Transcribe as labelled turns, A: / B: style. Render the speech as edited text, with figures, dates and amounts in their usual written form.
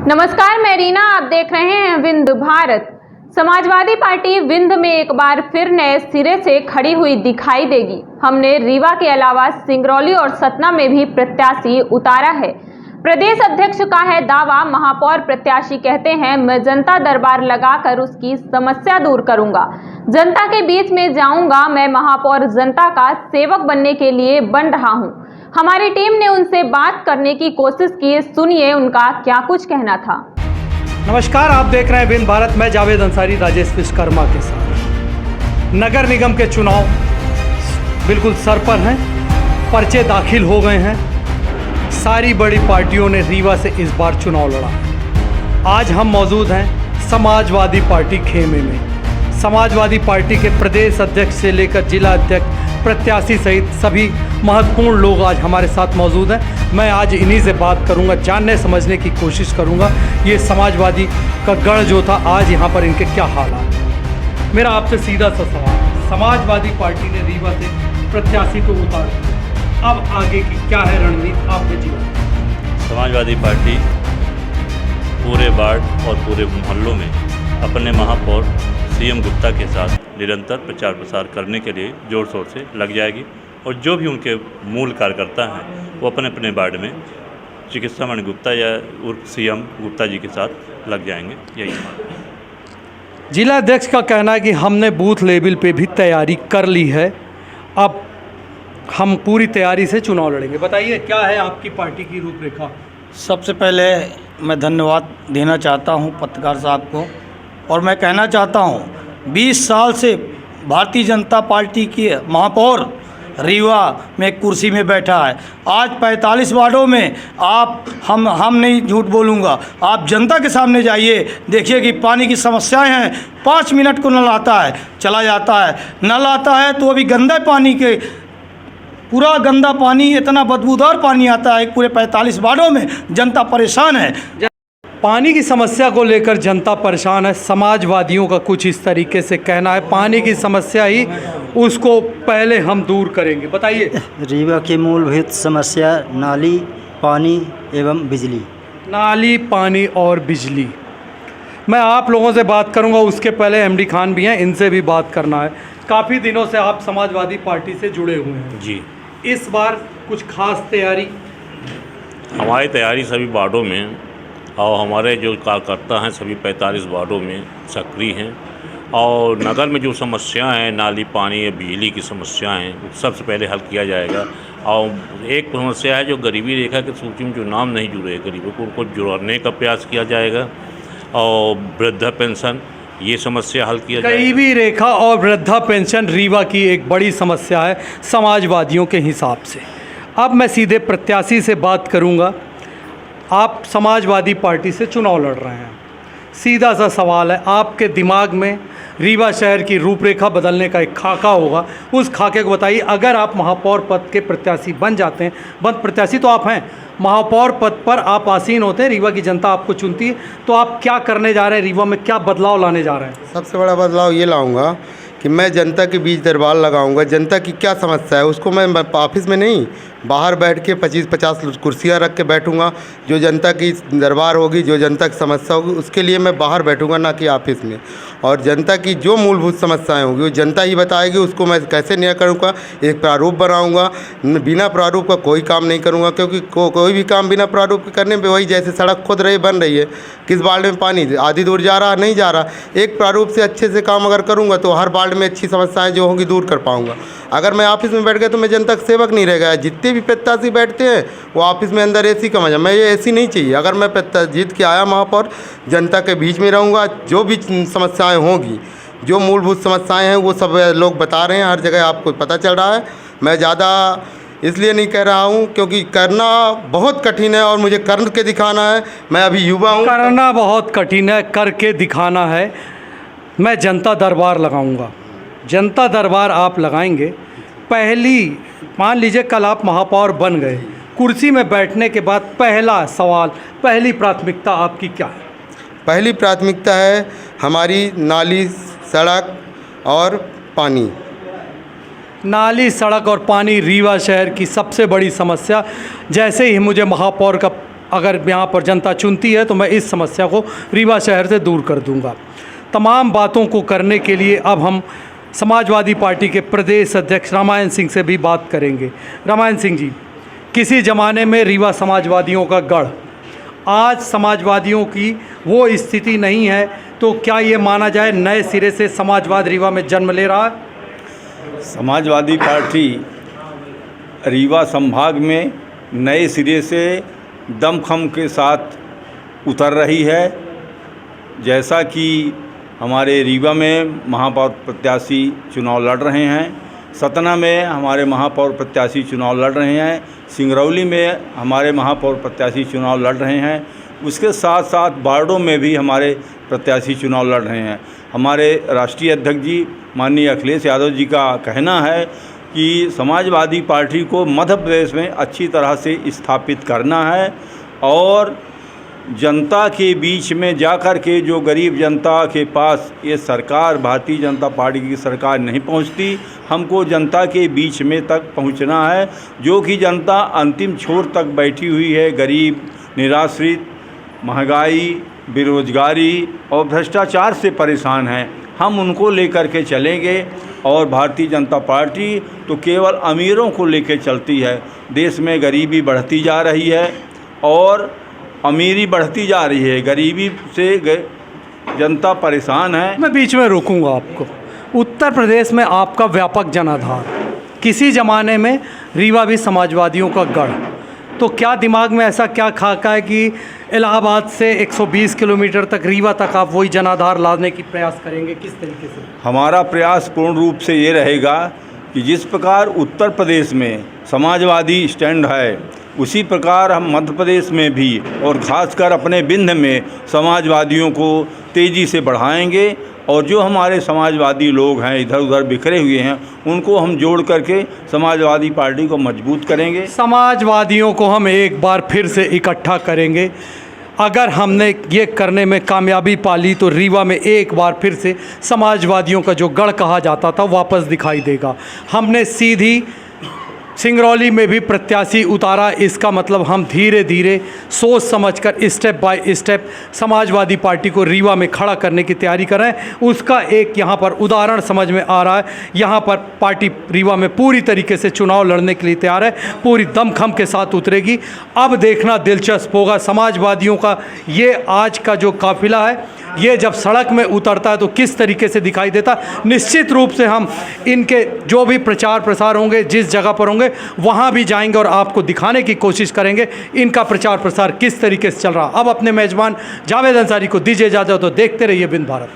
A: नमस्कार, मैं रीना, आप देख रहे हैं विंध भारत। समाजवादी पार्टी विंध में एक बार फिर नए सिरे से खड़ी हुई दिखाई देगी। हमने रीवा के अलावा सिंगरौली और सतना में भी प्रत्याशी उतारा है। प्रदेश अध्यक्ष का है दावा। महापौर प्रत्याशी कहते हैं, मैं जनता दरबार लगाकर उसकी समस्या दूर करूंगा, जनता के बीच में जाऊंगा। मैं महापौर जनता का सेवक बनने के लिए बन रहा हूं। हमारी टीम ने उनसे बात करने की कोशिश की, सुनिए उनका क्या कुछ कहना था।
B: नमस्कार, आप देख रहे हैं विंध भारत। मैं जावेद अंसारी राजेश विश्वकर्मा के साथ। नगर निगम के चुनाव बिल्कुल सर पर हैं, पर्चे दाखिल हो गए हैं। सारी बड़ी पार्टियों ने रीवा से इस बार चुनाव लड़ा। आज हम मौजूद हैं समाजवादी पार्टी खेमे में। समाजवादी पार्टी के प्रदेश अध्यक्ष से लेकर जिला अध्यक्ष, प्रत्याशी सहित सभी महत्वपूर्ण लोग आज हमारे साथ मौजूद हैं। मैं आज इन्हीं से बात करूंगा, जानने समझने की कोशिश करूंगा ये समाजवादी का गढ़ जो था, आज यहाँ पर इनके क्या हालात। मेरा आपसे सीधा सा सवाल, समाजवादी पार्टी ने रीवा से प्रत्याशी को उतार दिया, अब आगे की क्या है रणनीति आपके जीवन?
C: समाजवादी पार्टी पूरे वार्ड और पूरे मोहल्लों में अपने महापौर सीएम गुप्ता के साथ निरंतर प्रचार प्रसार करने के लिए जोर शोर से लग जाएगी और जो भी उनके मूल कार्यकर्ता हैं वो अपने अपने वार्ड में चिकित्सा मणि गुप्ता या उर्फ सीएम गुप्ता जी के साथ लग जाएंगे। यही
B: जिला अध्यक्ष का कहना है कि हमने बूथ लेवल पे भी तैयारी कर ली है, अब हम पूरी तैयारी से चुनाव लड़ेंगे। बताइए क्या है आपकी पार्टी की रूपरेखा?
D: सबसे पहले मैं धन्यवाद देना चाहता हूं पत्रकार साहब को, और मैं कहना चाहता हूं 20 साल से भारतीय जनता पार्टी की महापौर रीवा में कुर्सी में बैठा है। आज 45 वार्डों में आप हम नहीं झूठ बोलूँगा, आप जनता के सामने जाइए, देखिए कि पानी की समस्याएं हैं। 5 मिनट को नल आता है, चला जाता है, नल आता है तो अभी गंदा पानी के पूरा गंदा पानी, इतना बदबूदार पानी आता है पूरे 45 वार्डों में। जनता परेशान है।
B: पानी की समस्या को लेकर जनता परेशान है। समाजवादियों का कुछ इस तरीके से कहना है, पानी की समस्या ही उसको पहले हम दूर करेंगे। बताइए।
E: रीवा की मूलभूत समस्या नाली, पानी एवं बिजली।
B: नाली, पानी और बिजली। मैं आप लोगों से बात करूंगा, उसके पहले एमडी खान भी हैं, इनसे भी बात करना है। काफ़ी दिनों से आप समाजवादी पार्टी से जुड़े हुए हैं
C: जी।
B: इस बार कुछ खास तैयारी?
C: हमारी तैयारी सभी वार्डों में और हमारे जो कार्यकर्ता हैं सभी 45 वार्डों में सक्रिय हैं, और नगर में जो समस्याएं हैं, नाली, पानी या बिजली की समस्याएं हैं, सबसे पहले हल किया जाएगा। और एक समस्या है जो गरीबी रेखा की सूची में जो नाम नहीं जुड़े गरीबों को, उनको जुड़ने का प्रयास किया जाएगा। और वृद्धा पेंशन, ये समस्या हल किया जाएगा।
B: गरीबी रेखा और वृद्धा पेंशन रीवा की एक बड़ी समस्या है समाजवादियों के हिसाब से। अब मैं सीधे प्रत्याशी से बात करूंगा। आप समाजवादी पार्टी से चुनाव लड़ रहे हैं, सीधा सा सवाल है, आपके दिमाग में रीवा शहर की रूपरेखा बदलने का एक खाका होगा, उस खाके को बताइए। अगर आप महापौर पद के प्रत्याशी बन जाते हैं, प्रत्याशी तो आप हैं, महापौर पद पर आप आसीन होते हैं, रीवा की जनता आपको चुनती है, तो आप क्या करने जा रहे हैं? रीवा में क्या बदलाव लाने जा रहे हैं?
F: सबसे बड़ा बदलाव ये लाऊंगा कि मैं जनता के बीच दरबार लगाऊंगा। जनता की क्या समस्या है उसको मैं ऑफिस में नहीं, बाहर बैठ के 25-50 कुर्सियां रख के बैठूंगा। जो जनता की दरबार होगी, जो जनता की समस्या होगी, उसके लिए मैं बाहर बैठूंगा, ना कि ऑफिस में। और जनता की जो मूलभूत समस्याएं होगी वो जनता ही बताएगी, उसको मैं कैसे न्याय करूँगा। एक प्रारूप बनाऊँगा, बिना प्रारूप का कोई काम नहीं करूँगा, क्योंकि कोई भी काम बिना प्रारूप के करने पर वही, जैसे सड़क खुद रही बन रही है, किस वार्ड में पानी आधी दूर जा रहा, नहीं जा रहा। एक प्रारूप से अच्छे से काम अगर करूँगा तो हर वार्ड में अच्छी समस्याएं जो होंगी दूर कर पाऊँगा। अगर मैं ऑफिस में बैठ गया तो मैं जनता का सेवक नहीं रह गया। जितने भी प्रत्याशी बैठते हैं वो ऑफिस में अंदर एसी का मजा, मैं ये एसी नहीं चाहिए। अगर मैं जीत के आया महापौर, जनता के बीच में रहूँगा, जो भी समस्याएं होंगी, जो मूलभूत समस्याएं हैं वो सब लोग बता रहे हैं, हर जगह आपको पता चल रहा है। मैं ज़्यादा इसलिए नहीं कह रहा हूँ क्योंकि करना बहुत कठिन है और मुझे करके दिखाना है। मैं अभी युवा हूँ।
B: करना बहुत कठिन है, करके दिखाना है। मैं जनता दरबार लगाऊंगा। जनता दरबार आप लगाएंगे, पहली मान लीजिए कल आप महापौर बन गए, कुर्सी में बैठने के बाद पहला सवाल, पहली प्राथमिकता आपकी क्या है?
F: पहली प्राथमिकता है हमारी नाली, सड़क और पानी।
B: नाली, सड़क और पानी रीवा शहर की सबसे बड़ी समस्या। जैसे ही मुझे महापौर का अगर यहाँ पर जनता चुनती है तो मैं इस समस्या को रीवा शहर से दूर कर दूँगा। तमाम बातों को करने के लिए अब हम समाजवादी पार्टी के प्रदेश अध्यक्ष रामायण सिंह से भी बात करेंगे। रामायण सिंह जी, किसी ज़माने में रीवा समाजवादियों का गढ़, आज समाजवादियों की वो स्थिति नहीं है, तो क्या ये माना जाए नए सिरे से समाजवाद रीवा में जन्म ले रहा है?
G: समाजवादी पार्टी रीवा संभाग में नए सिरे से दमखम के साथ उतर रही है। जैसा कि हमारे रीवा में महापौर प्रत्याशी चुनाव लड़ रहे हैं, सतना में हमारे महापौर प्रत्याशी चुनाव लड़ रहे हैं, सिंगरौली में हमारे महापौर प्रत्याशी चुनाव लड़ रहे हैं, उसके साथ साथ वार्डों में भी हमारे प्रत्याशी चुनाव लड़ रहे हैं। हमारे राष्ट्रीय अध्यक्ष जी माननीय अखिलेश यादव जी का कहना है कि समाजवादी पार्टी को मध्य प्रदेश में अच्छी तरह से स्थापित करना है और जनता के बीच में जाकर के जो गरीब जनता के पास ये सरकार, भारतीय जनता पार्टी की सरकार नहीं पहुंचती, हमको जनता के बीच में तक पहुंचना है। जो कि जनता अंतिम छोर तक बैठी हुई है, गरीब, निराश्रित, महंगाई, बेरोजगारी और भ्रष्टाचार से परेशान हैं, हम उनको लेकर के चलेंगे। और भारतीय जनता पार्टी तो केवल अमीरों को लेकर चलती है। देश में गरीबी बढ़ती जा रही है और अमीरी बढ़ती जा रही है, गरीबी से जनता परेशान है।
B: मैं बीच में रोकूंगा आपको। उत्तर प्रदेश में आपका व्यापक जनाधार, किसी ज़माने में रीवा भी समाजवादियों का गढ़, तो क्या दिमाग में ऐसा क्या खाका है कि इलाहाबाद से 120 किलोमीटर तक रीवा तक आप वही जनाधार लाने की प्रयास करेंगे? किस तरीके से?
G: हमारा प्रयास पूर्ण रूप से ये रहेगा कि जिस प्रकार उत्तर प्रदेश में समाजवादी स्टैंड है, उसी प्रकार हम मध्य प्रदेश में भी और ख़ासकर अपने विंध्य में समाजवादियों को तेज़ी से बढ़ाएंगे। और जो हमारे समाजवादी लोग हैं इधर उधर बिखरे हुए हैं, उनको हम जोड़ करके समाजवादी पार्टी को मजबूत करेंगे।
B: समाजवादियों को हम एक बार फिर से इकट्ठा करेंगे। अगर हमने ये करने में कामयाबी पाली तो रीवा में एक बार फिर से समाजवादियों का जो गढ़ कहा जाता था वापस दिखाई देगा। हमने सीधी सिंगरौली में भी प्रत्याशी उतारा, इसका मतलब हम धीरे धीरे सोच समझकर step by step Samajwadi party को रीवा में खड़ा करने की तैयारी कर रहे हैं। उसका एक यहाँ पर उदाहरण समझ में आ रहा है। यहाँ पर पार्टी रीवा में पूरी तरीके से चुनाव लड़ने के लिए तैयार है, पूरी दमखम के साथ उतरेगी। अब देखना दिलचस्प होगा समाजवादियों का ये आज का जो काफिला है, ये जब सड़क में उतरता है तो किस तरीके से दिखाई देता। निश्चित रूप से हम इनके जो भी प्रचार प्रसार होंगे, जिस जगह पर होंगे वहाँ भी जाएंगे और आपको दिखाने की कोशिश करेंगे इनका प्रचार प्रसार किस तरीके से चल रहा। अब अपने मेज़बान जावेद अंसारी को दीजिए इजाज़त, तो देखते रहिए विंध्य भारत।